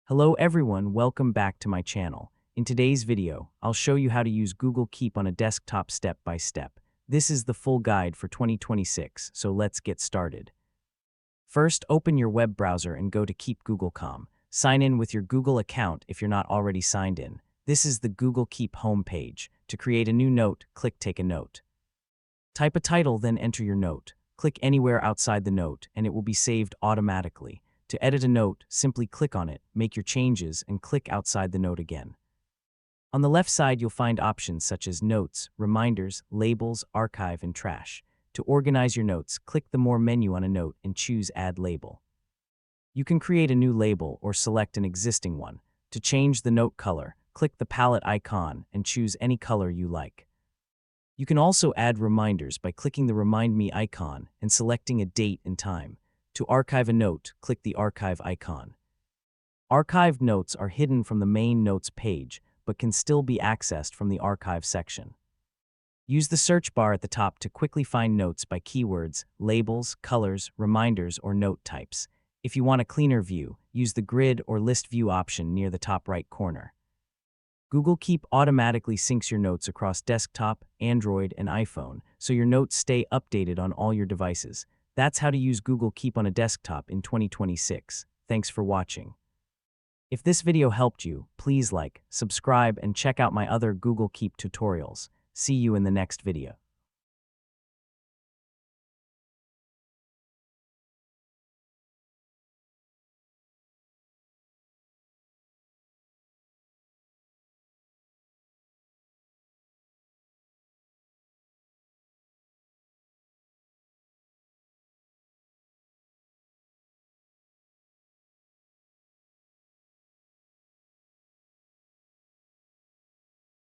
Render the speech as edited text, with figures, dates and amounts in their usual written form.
Hello everyone, welcome back to my channel. In today's video, I'll show you how to use Google Keep on a desktop step by step. This is the full guide for 2026, so let's get started. First, open your web browser and go to Keep Google.com. Sign in with your Google account if you're not already signed in. This is the Google Keep homepage. To create a new note, click Take a Note. Type a title, then enter your note. Click anywhere outside the note, and it will be saved automatically. To edit a note, simply click on it, make your changes, and click outside the note again. On the left side, you'll find options such as Notes, Reminders, Labels, Archive, and Trash. To organize your notes, click the More menu on a note and choose Add Label. You can create a new label or select an existing one. To change the note color, click the palette icon and choose any color you like. You can also add reminders by clicking the Remind Me icon and selecting a date and time. To archive a note, click the Archive icon. Archived notes are hidden from the main Notes page, but can still be accessed from the Archive section. Use the search bar at the top to quickly find notes by keywords, labels, colors, reminders, or note types. If you want a cleaner view, use the Grid or List View option near the top right corner. Google Keep automatically syncs your notes across desktop, Android, and iPhone, so your notes stay updated on all your devices. That's how to use Google Keep on a desktop in 2026. Thanks for watching. If this video helped you, please like, subscribe, and check out my other Google Keep tutorials. See you in the next video.